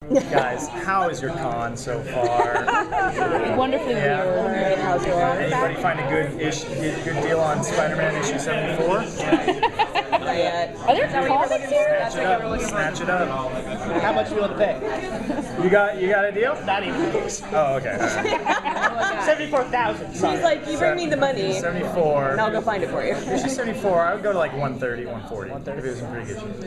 Guys, how is your con so far? Wonderfully weird. How's yours? Anybody find a good deal on Spider-Man issue 74? Not yet. Are there comics here? Snatch it up. How much do you want to pay? You got a deal? Not even close. Oh, okay. All right. 74,000. She's like, you bring me the money, 74. and I'll go find it for you. Issue 74. I would go to like 130, 140. If it was in pretty good shape.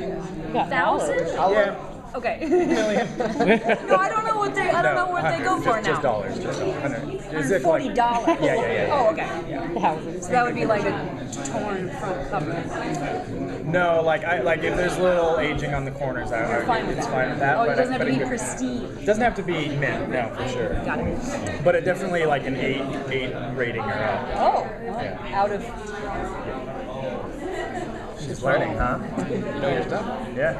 You got knowledge. Yeah. Okay. Million. No, I don't know what they. I don't know what they go for now. Just dollars. Just dollars. $140. Yeah. Oh, okay. Thousands. So that would be like a torn front cover. No, like if there's little aging on the corners, You're fine with it's that. fine with that. Oh, but it doesn't have to be could- pristine. It doesn't have to be mint, no, for sure. Got it. But it definitely like an 8 rating or up. Oh, Yeah. out of. She's learning, huh? Know your stuff. Yeah.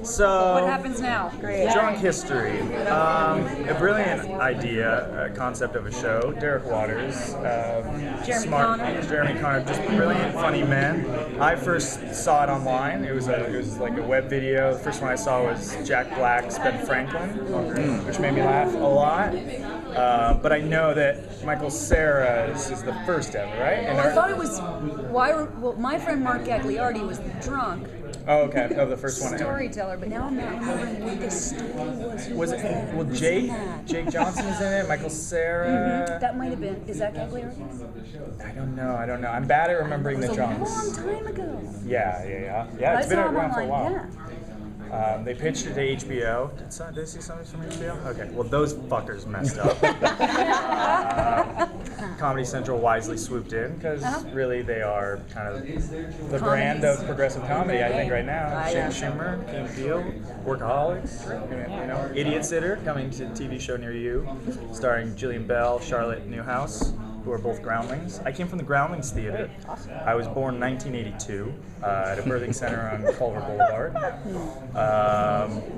So, What happens now? Great. Drunk history. A brilliant idea, a concept of a show. Derek Waters, Jeremy smart, Connor. Jeremy Connor, just brilliant, funny men. I first saw it online. It was like a web video. The first one I saw was Jack Black's Ben Franklin, which made me laugh a lot. But I know that Michael Cera's is the first ever, right? And Well, I thought it was. Well, my friend Mark Gagliardi was the drunk oh, okay, of the first one ever. storyteller, but now I'm not remembering what the story was. Who Was it? Well, Who's Jake in that? Jake Johnson is in it. Michael Cera. That might have been. Is that Gagliardi? I don't know. I'm bad at remembering It the was a drunks. long time ago. Yeah. But It's I been saw him around for a online. while. Yeah. They pitched it to HBO. Did I see something from HBO? Okay. Well, those fuckers messed up. Comedy Central wisely swooped in because really they are kind of the brand of progressive comedy. I think right now. Shane Schumer, King Deal, Workaholics, Idiot Sitter coming to a TV show near you, starring Jillian Bell, Charlotte Newhouse, who are both Groundlings. I came from the Groundlings Theater. I was born in 1982 at a birthing center on Culver Boulevard.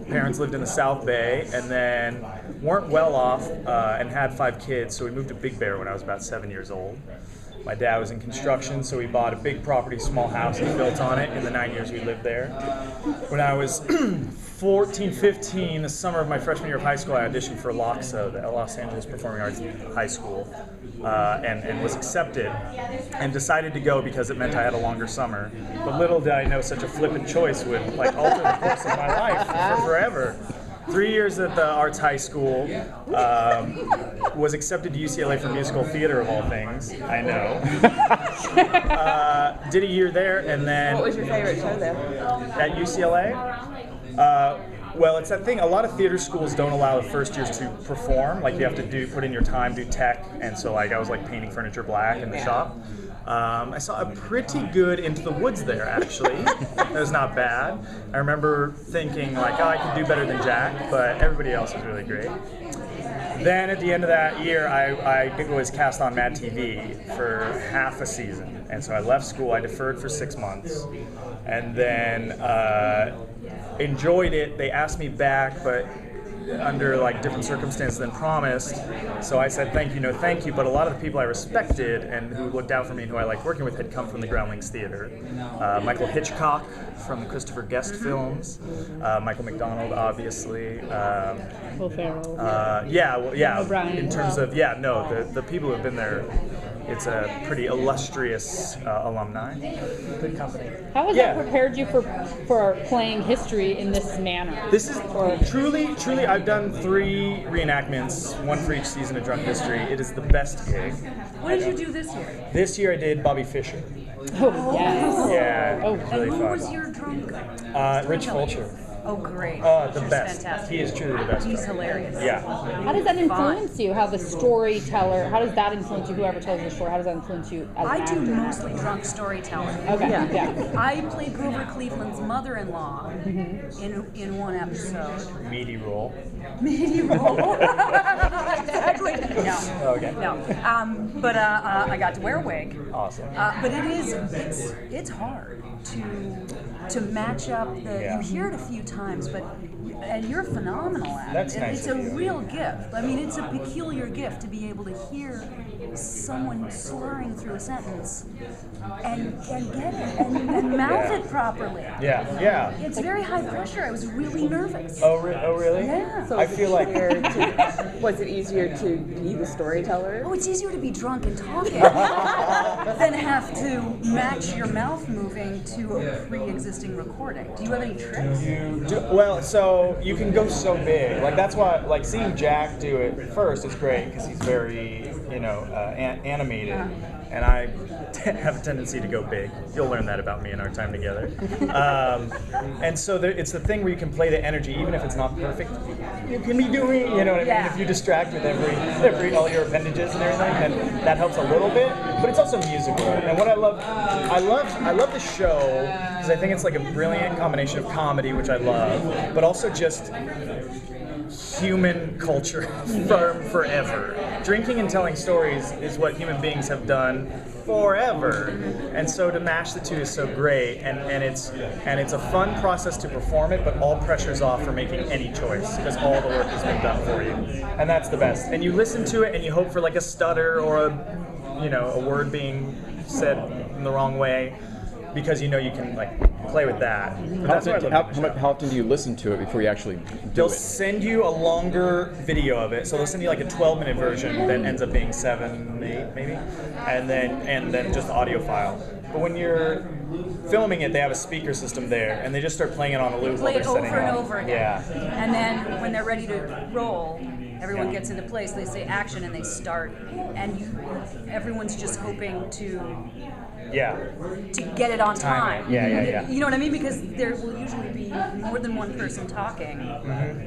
Parents lived in the South Bay and then weren't well off and had 5 kids, so we moved to Big Bear when I was about 7 years old. My dad was in construction, so we bought a big property, small house, and built on it in the 9 years we lived there. When I was 14, 15, the summer of my freshman year of high school, I auditioned for LACHSA, the Los Angeles Performing Arts High School, and was accepted, and decided to go because it meant I had a longer summer. But little did I know such a flippant choice would alter the course of my life for forever. 3 years at the Arts High School, was accepted to UCLA for musical theater of all things, I know. Did a year there and then... What was your favorite show there? At UCLA? Well, it's that thing, a lot of theater schools don't allow the first years to perform, like you have to put in your time, do tech, and so I was painting furniture black in the shop. I saw a pretty good Into the Woods there, actually. That was not bad. I remember thinking, I could do better than Jack, but everybody else was really great. Then at the end of that year, I was cast on MADtv for half a season. And so I left school, I deferred for 6 months, and then enjoyed it. They asked me back, but under different circumstances than promised. So I said thank you, no thank you. But a lot of the people I respected and who looked out for me and who I liked working with had come from the Groundlings Theater. Michael Hitchcock from the Christopher Guest films, Michael McDonald, obviously. Will Ferrell. O'Brien. In terms of the people who have been there. It's a pretty illustrious alumni. Good company. How has that prepared you for playing history in this manner? This is truly, I've done 3 reenactments, 1 for each season of Drunk History. It is the best gig. What did you do this year? This year I did Bobby Fischer. Oh, yes. Yeah, Oh, it was really Who fun. was your drunk? Rich Fulcher. Oh, great. Oh, the He's best. Fantastic. He is truly the best. He's hilarious. Yeah. How does that influence you? How the storyteller, how does that influence you? Whoever tells the story, how does that influence you as an I do actor? mostly drunk storytelling. Okay, Yeah. yeah. I played Grover Cleveland's mother-in-law in one episode. Meaty role. Meaty role. Exactly. No. Okay. No. But I got to wear a wig. Awesome. But it's hard to match up you hear it a few times, and you're phenomenal at That's it. nice It's of a you. real gift. I mean, it's a peculiar gift to be able to hear someone slurring through a sentence and get it and mouth it properly. Yeah. It's very high pressure. I was really nervous. Oh really? Yeah. So I feel like was it easier to be the storyteller? Oh, it's easier to be drunk and talking than have to match your mouth moving to a pre-existing recording. Do you have any tricks? Well, so you can go so big. Like that's why, like seeing Jack do it first is great because he's very, animated, and I have a tendency to go big. You'll learn that about me in our time together. And so it's the thing where you can play the energy, even if it's not perfect. You can be doing, you know what I mean? Yeah. If you distract with every all your appendages and everything, then that helps a little bit. But it's also musical. And what I love the show because I think it's like a brilliant combination of comedy, which I love, but also just human culture forever. Drinking and telling stories is what human beings have done forever, and so to mash the two is so great, and it's a fun process to perform it, but all pressure's off for making any choice because all the work has been done for you, and that's the best. And you listen to it and you hope for like a stutter or a word being said in the wrong way because you can like play with that. How often do you listen to it before you actually do They'll it? send you a longer video of it, so they'll send you like a 12-minute version that ends up being 7, 8 maybe, and then just the audio file. But when you're filming it, they have a speaker system there, and they just start playing it on a loop while Play they're it setting over and up. over again. Yeah. And then when they're ready to roll, everyone gets into place. They say action and they start, and everyone's just hoping to get it on time. Yeah. You know what I mean? Because there will usually be more than one person talking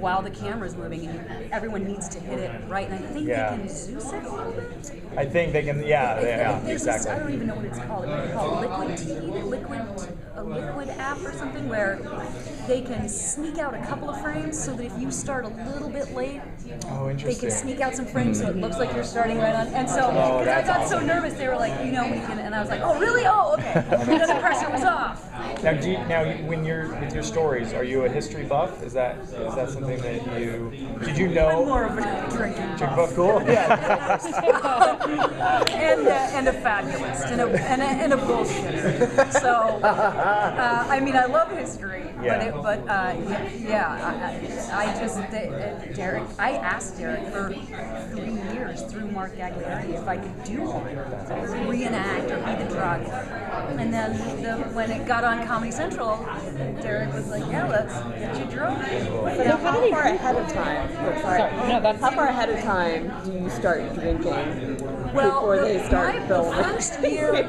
while the camera's moving, and everyone needs to hit it right. And I think they can Zeus it a little bit. I think they can. Yeah, There's exactly. this, I don't even know what it's called. It's called Liquid TV, a liquid app or something where they can sneak out a couple of frames so that if you start a little bit late, Oh, they interesting. can sneak out some frames so it looks like you're starting right on. And so, because I got so nervous, they were like, we can, and I was like, oh, really? Oh, okay. Then the pressure was off. Now, when you're with your stories, are you a history buff? Is that something that did you know? I'm more of a drinking Drink buff. buff, cool. Yeah. and a fabulist and a bullshitter. So, I love history, Derek. I asked Derek for 3 years through Mark Gagliardi if I could do one, reenact or be the drug. And then when it got on Comedy Central, Derek was like, "Yeah, let's get you drunk." But how far ahead of time? How far ahead of time do you start drinking before they start filming?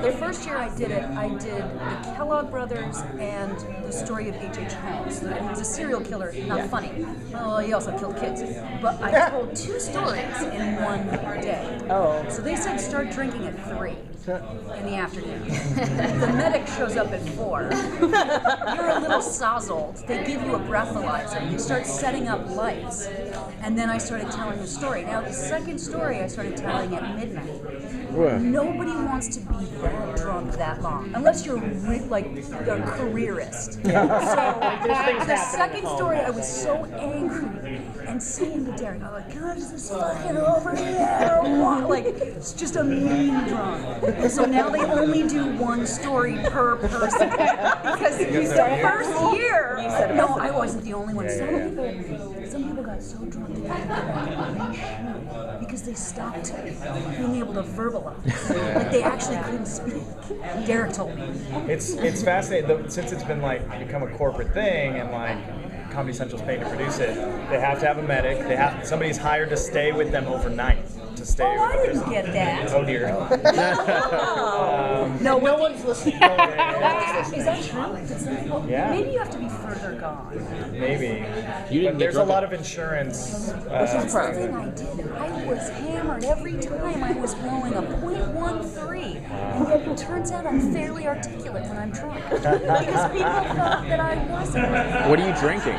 The first year I did it, I did the Kellogg Brothers and the story of H.H. Holmes. And he was a serial killer, not funny. Well, he also killed kids. But I told 2 stories in one day. Oh. So they said start drinking at 3 in the afternoon. The medic shows up at 4. You're a little sozzled. They give you a breathalyzer. You start setting up lights. And then I started telling the story. Now, the second story I started telling at midnight. Nobody wants to be that drunk that long, unless you're like a careerist. So the second story, I was so angry and saying to Derek, I'm like, God, is this fucking over here? Like, it's just a mean drunk. And so now they only do 1 story per person because the first year, no, I wasn't the only one. Some people got so drunk they had to reshoot because they stopped being able to verbalize. Like they actually couldn't speak. Derek told me. It's fascinating since it's been like become a corporate thing and like Comedy Central's paying to produce it. They have to have a medic. Somebody's hired to stay with them overnight. To stay. Oh, I didn't get that. Oh dear. No one's listening. Is that true? Yeah. Maybe you have to be further gone. Maybe. You didn't But get there's a drunk lot of insurance. That's the thing I did. I was hammered every time I was blowing a .13. And yet it turns out I'm fairly articulate when I'm drunk. Because people thought that I wasn't. What are you drinking?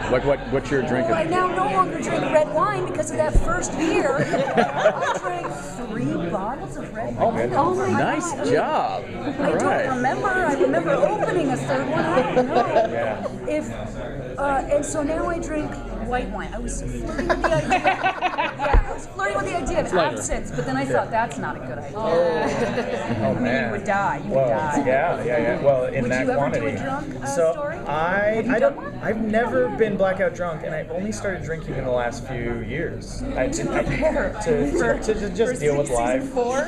What's your drinking? I now no longer drink red wine because of that first year. I drank 3 bottles of red wine. Oh, my Nice God. job. I don't remember. I remember opening a 3rd one. I don't know. Yeah. And so now I drink white wine. I was so flirting with the idea. Yeah, I was flirting with the idea of absinthe, but then I thought that's not a good idea. Oh man, You would die. You would Well, die. yeah. Well, in Would that you ever quantity. do a drunk so story? I done don't. one? I've never been blackout drunk, and I've only started drinking in the last few years. I did to just deal with life. Season 4?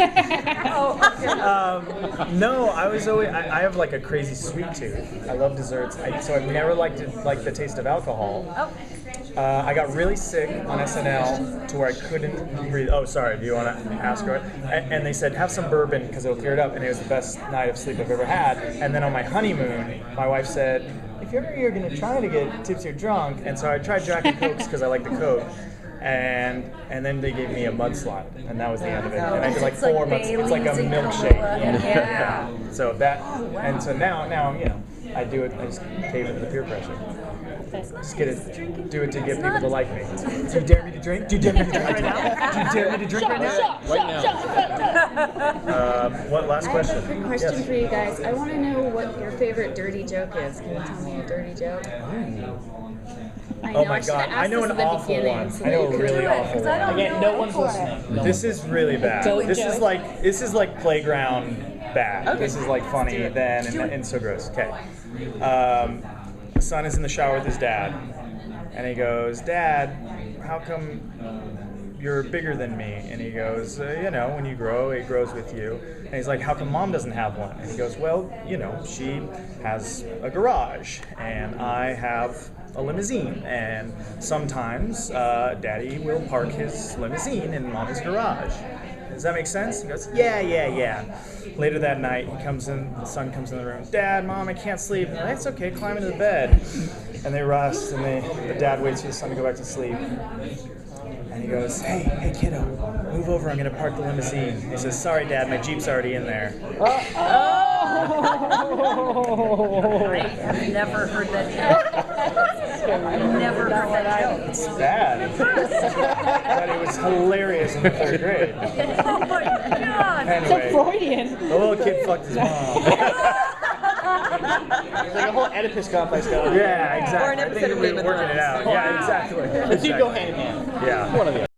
Oh, okay. No, I was always. I have like a crazy sweet tooth. I love desserts, so I've never liked the taste of alcohol. Oh. I got really sick on SNL to where I couldn't breathe. Oh, sorry. Do you want to ask her? And they said have some bourbon because it'll clear it up. And it was the best night of sleep I've ever had. And then on my honeymoon, my wife said, if you're going to try to get tipsy or drunk, and so I tried Jack and Cokes because I like the Coke. And then they gave me a mudslide, and that was the end of it. And I did like It's like 4 months. It's like a Baileys and milkshake. Kahlua and- yeah. So that, and so now I do it. I just cave into the peer pressure. Just get it, do it to get people to like me. Do you dare me to drink? Do you dare me to drink right now? Do you dare me to drink right now? What last question? I have a quick question Yes. for you guys. I want to know what your favorite dirty joke is. Can you tell me a dirty joke? I know, Oh my I should've God, asked I know this an at the awful beginning one. so I that know you a could really do it. awful one. Again, no one's listening. This is really bad. Goat This joke. is like playground bad. This is like funny then and so gross. Okay. The son is in the shower with his dad, and he goes, "Dad, how come you're bigger than me?" And he goes, when you grow, it grows with you. And he's like, "How come Mom doesn't have one?" And he goes, "Well, she has a garage, and I have a limousine, and sometimes Daddy will park his limousine in Mama's garage." Does that make sense? He goes, yeah. Later that night, the son comes in the room. "Dad, Mom, I can't sleep." And that's okay, climb into the bed. And they rest, and the dad waits for the son to go back to sleep. And he goes, hey kiddo, move over, I'm gonna park the limousine. He says, "Sorry Dad, my Jeep's already in there." I have never heard that joke. I've never heard that joke. It's bad. But it was hilarious in the 3rd grade. Oh my God. Anyway, Freudian. the little kid fucked his mom. There's like a whole Oedipus complex going on. Yeah, exactly. Or an I think episode of we Game were of working it Thrones. out. Yeah, exactly. The two go hand in hand. Yeah. One of the other.